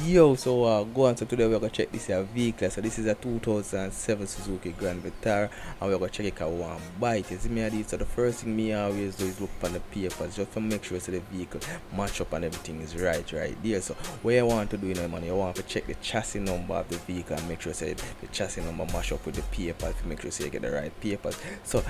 Yo, so go on. So today we're gonna check this here vehicle. So this is a 2007 Suzuki Grand Vitara, and we're gonna check it out one buy it. You see me at it. So the first thing me always do is look on the papers just to make sure so the vehicle match up and everything is right there. So what you want to do, man, you want to check the chassis number of the vehicle and make sure so the chassis number match up with the papers to make sure so you get the right papers. So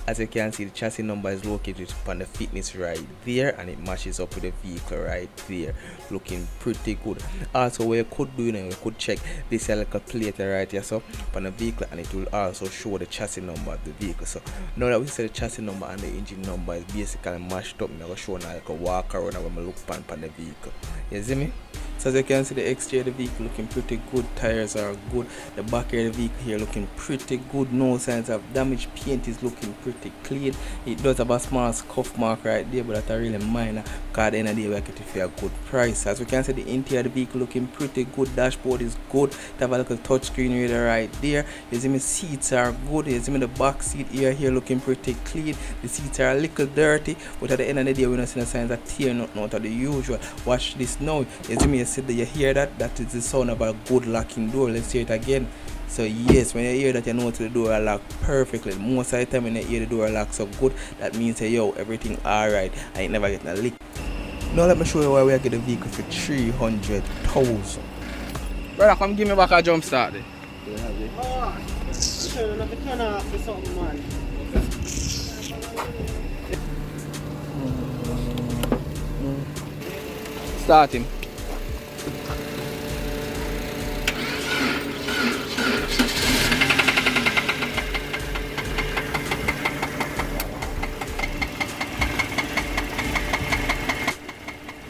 as you can see, the chassis number is located on the fitness right there, and it matches up with the vehicle right there, looking pretty good. Also what you could do, you could check this little plate right here so on the vehicle, and it will also show the chassis number of the vehicle. So now that we see the chassis number and the engine number is basically mashed up, I'm going to show now I can walk around and look on the vehicle. You see me? So as you can see, the exterior of the vehicle looking pretty good, tires are good, the back of the vehicle here looking pretty good, no signs of damage, paint is looking pretty clean. It does have a small scuff mark right there, but that's a really minor, because at the end of the day we get it for a good price. As we can see, the interior of the vehicle looking pretty good, dashboard is good, they have a little touchscreen reader right there. You see me, seats are good, you see me, the back seat here looking pretty clean, the seats are a little dirty, but at the end of the day we don't see no signs of tear nothing out of the usual. Watch this now, you see me, you hear that is the sound of a good locking door. Let's hear it again. So yes, when you hear that, you know the door are locked perfectly. Most of the time when you hear the door locked so good, that means yo, everything alright, I ain't never getting a leak. Now let me show you why we get the vehicle for 300,000. Brother, come give me back a jump start there. Turn off for something, man. Starting.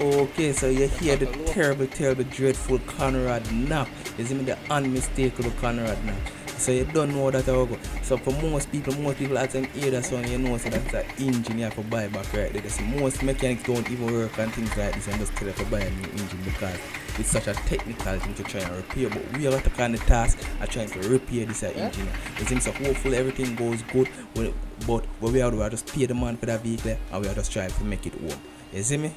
Okay, so you hear the terrible, dreadful Conrad knock. You see me, the unmistakable Conrad knock. So you don't know that how go. So for most people as them hear that song, you know so that's an engine you have to buy back right there. So most mechanics don't even work on things like this and just tell you to buy a new engine because it's such a technical thing to try and repair. But we are taking the task of trying to repair this engine. You think so hopefully everything goes good, but what we are doing is just pay the man for that vehicle and we are just trying to make it home. You see me?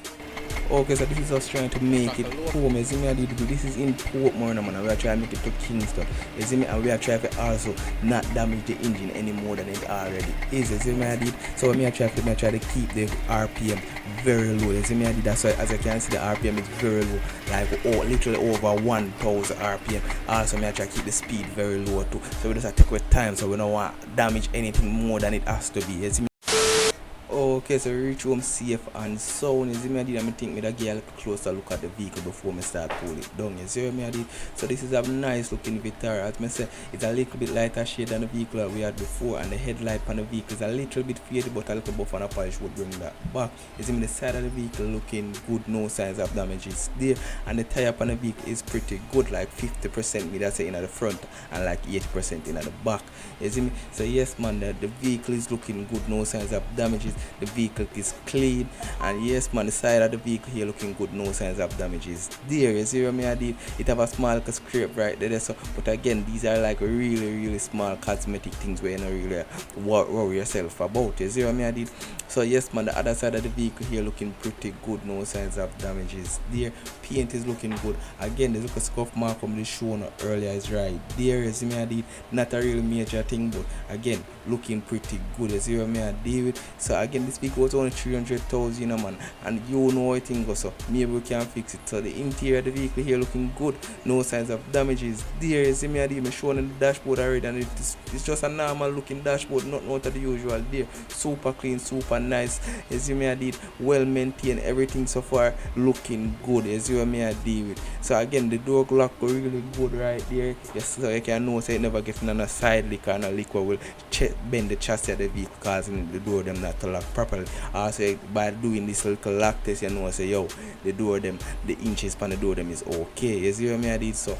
Okay, so this is us trying to make it home. You see me, this is in Portmore, man. We are trying to make it to Kingston. You see me, and we are trying to also not damage the engine any more than it already is. You see me, so I try to keep the RPM very low. You see me, that's why as I can see the RPM is very low, like literally over 1,000 RPM. Also, I try to keep the speed very low too. So we just take with time, so we don't want to damage anything more than it has to be. You see me? Okay, so we reach home safe and sound. You see me, I think me that get a closer look at the vehicle before me start pull it down. You see me, I did. So this is a nice looking Vitara. As I said, it's a little bit lighter shade than the vehicle that we had before, and the headlight on the vehicle is a little bit faded, but a little buff and a polish would bring that back. You see me, the side of the vehicle looking good, no signs of damages there, and the tire on the vehicle is pretty good, like 50% me that's in at the front and like 80% in at the back. You see me, so yes man, the vehicle is looking good, no signs of damages. The vehicle is clean, and yes man, the side of the vehicle here looking good, no signs of damages there. You see what I did? It have a small scrape right there, so but again these are like really small cosmetic things where you don't really worry yourself about. You see what I did? So yes man, the other side of the vehicle here looking pretty good, no signs of damages there. Paint is looking good. Again, there's a scuff mark from the shown earlier is right there. You see me, I did not a real major thing, but again looking pretty good. You see what I did with. So again, this vehicle was only 300,000, man, and you know how it goes. So maybe we can fix it. So the interior of the vehicle here looking good, no signs of damages there. You see me, I did me showing the dashboard already, and it's just a normal looking dashboard, not out of the usual there. Super clean, super nice. You see me, I did well maintained, everything so far looking good. You see what I did with. So again, the door lock really good right there. Yes, so you can know so it never getting on a side leak or a leak will bend the chassis of the vehicle, causing the door them not to lock properly. Also by doing this little lock test, you know say yo, the inches on the door them is okay. You see what I did? So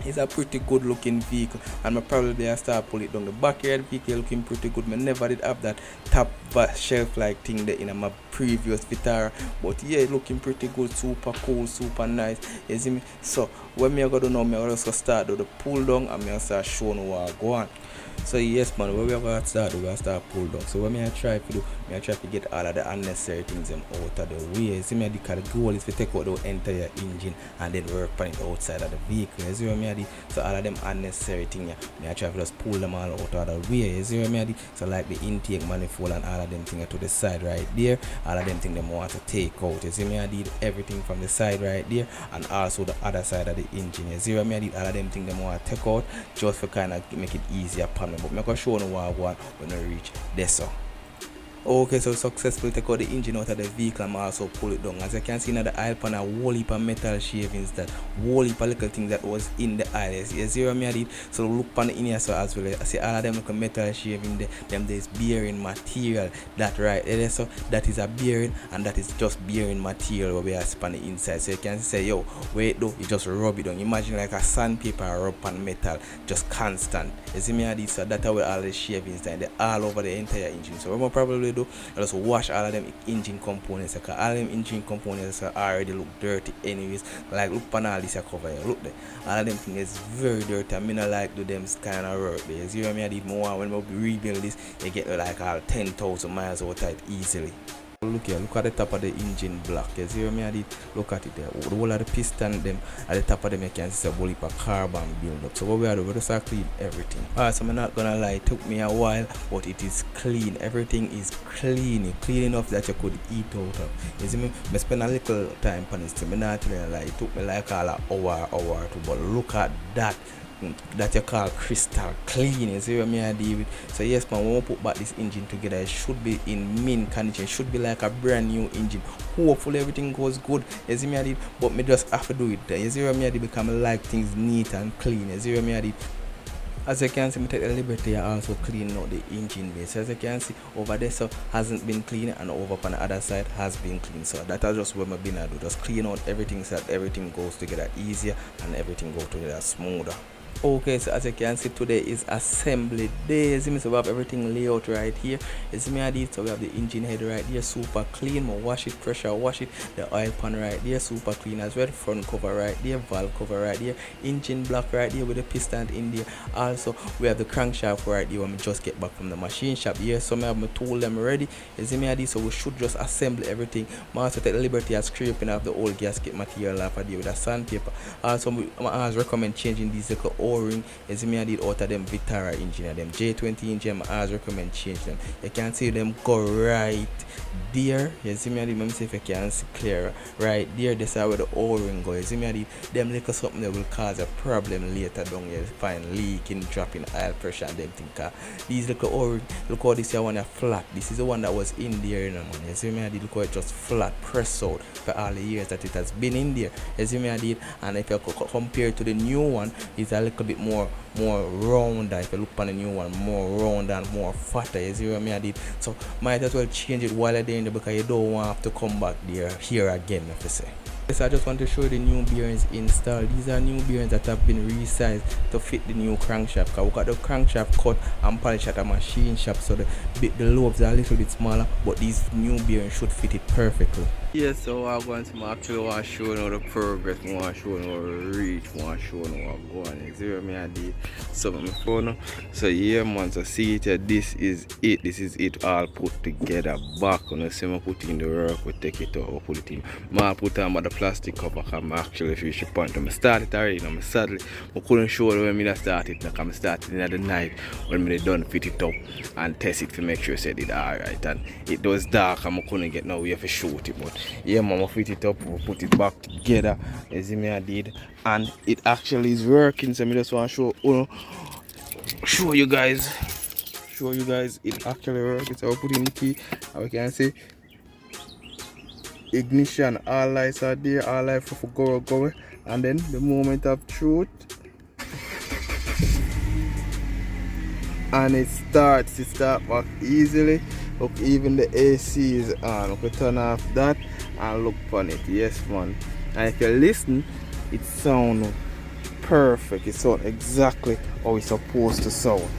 It's a pretty good looking vehicle, and I probably I start pull it down. The backyard vehicle looking pretty good. I never did have that top shelf like thing there in my previous Vitara, but yeah, it looking pretty good, super cool, super nice. You see me? So when me I go to now, me I just start do the pull down and me I start showing what I go on. So yes man, where we are going to start, we're going to start pull down. So what I try to do, I try to get all of the unnecessary things them out of the way. See me, the goal is to take out the entire engine and then work on it outside of the vehicle. You see what I do? So all of them unnecessary things, I try to just pull them all out of the way. You see what I do? So like the intake manifold and all of them things to the side right there, all of them things them want to take out. You see me, I did everything from the side right there and also the other side of the engine. You see what I did? All of them things them want to take out just for kind of make it easier upon me. But I'm going to show you what I want when I reach this. So okay, so successfully take out the engine out of the vehicle and also pull it down. As you can see now, the aisle pan a whole heap of metal shavings, that whole heap of little things that was in the aisle. You see what I did? So look on the in here so as well. I see all of them little metal shaving there, them there is bearing material. That right there, so that is a bearing and that is just bearing material where we are on the inside. So you can say, yo, wait though, you just rub it down. Imagine like a sandpaper rub on metal, just constant. You see me I did? So that's where all the shavings there, they're all over the entire engine. So what we'll probably do, I just wash all of them engine components, because all them engine components are already look dirty anyways. Like look on all this cover here, look there, all of them things is very dirty. I mean I like do them kind of work there. You see what I mean? I did more when we rebuild this, you get like all 10,000 miles out of it easily. Look here, look at the top of the engine block. You see what I did? Look at it there. The whole of the piston them at the top of them you can see a whole heap of carbon build up. So what we are doing, we just clean everything. Alright, so I'm not gonna lie, it took me a while, but it is clean. Everything is clean. Clean enough that you could eat out of. You see me? I spend a little time on this thing. I'm not telling you, like it took me like all an hour or two, but look at that. That you call crystal clean. You see what I deal with? So yes man, when we put back this engine together, it should be in mint condition. It should be like a brand new engine. Hopefully everything goes good. You see me but me just have to do it. You see what I did? Because I like things neat and clean. You see what I did? As you can see, I take the liberty of also cleaning out the engine base. As you can see, over there so hasn't been clean, and over on the other side has been clean. So that is just what I've been do. Just clean out everything so that everything goes together easier and everything goes together smoother. Okay, so as you can see, today is assembly day. You see me, so we have everything layout right here. You see me I did, so we have the engine head right here, super clean. We wash it, pressure wash it. The oil pan right there, super clean as well. Front cover right there, valve cover right there, engine block right there with the piston in there. Also we have the crankshaft right here when we just get back from the machine shop here. So I have my tool them ready. You see me I did, so we should just assemble everything. I also take the liberty of scraping off the old gasket material off of there with a sandpaper. Also I always recommend changing these little O-ring. You see me I did out of them Vitara engine, them J20 engine. I always recommend change them. You can see them go right there. You see me I did, let me see if you can see clearer. Right there, this is where the O-ring go. You see me I did, them little something that will cause a problem later down. You find leaking, dropping oil pressure and them thing. These little O-ring, look how this one is flat. This is the one that was in there, you know, man. You see me I did, look how it just flat, press out for all the years that it has been in there. You see me I did, and if you compare to the new one, it's a little bit more round. If you look on the new one, more round and more fatter. You see what I did? So might as well change it while you're there because you don't want to come back there here again, if you say. So I just want to show you the new bearings installed. These are new bearings that have been resized to fit the new crankshaft. Because we got the crankshaft cut and polished at a machine shop, so the lobes are a little bit smaller, but these new bearings should fit it perfectly. Yes, so I'm going to actually want to show you the progress, I want to show you the reach, I want to show you what's going on. See what I did? So my phone. So yeah man, so see it here, this is it all put together back. When I see me put in the work, we take it out, put it in. I put on the plastic cover because I actually finished the point. I started already, I sadly I couldn't show you when I started, because I started in the night when I done fit it up and test it to make sure I said it alright. And it was dark and I couldn't get no way to shoot it, but yeah man, I fit it up, we put it back together. You see me I did, and it actually is working. So I just want to show you guys it actually works. So I put in the key and we can see ignition, all lights are there, all lights for go, and then the moment of truth, and it starts back easily. Look, even the AC is on. We turn off that and look on it. Yes man, and if you listen, it sounds perfect. It sounds exactly how it's supposed to sound.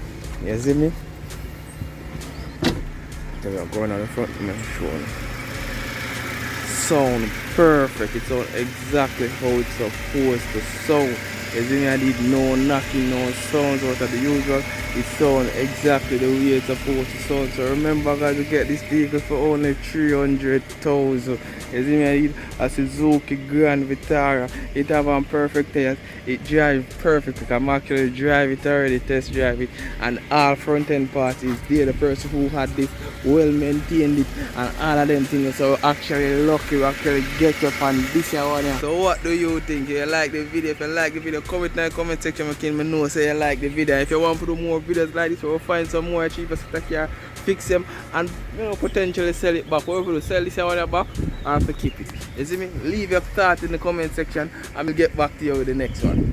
You see me? Okay, I'm going on the front to make sure. Sound perfect. It sounds exactly how it's supposed to sound. You see me? I did no knocking, no sounds out of the usual. It sounds exactly the way it's supposed to sound. So remember, guys, to get this vehicle for only 300,000. You see me? I did a Suzuki Grand Vitara. It have a perfect tires. It drives perfectly. I'm actually drive it already, test drive it, and all front end parts is there. The person who had this well maintained it and all of them things. So actually lucky we actually get up on this one here. So what do you think? If you like the video, if you like the video, comment in the comment section. I can know say you like the video. If you want to do more videos like this, we'll find some more cheaper stuff here, fix them, and potentially sell it back. Or if we sell this one back, I have to keep it. You see me? Leave your thoughts in the comment section and we'll get back to you with the next one.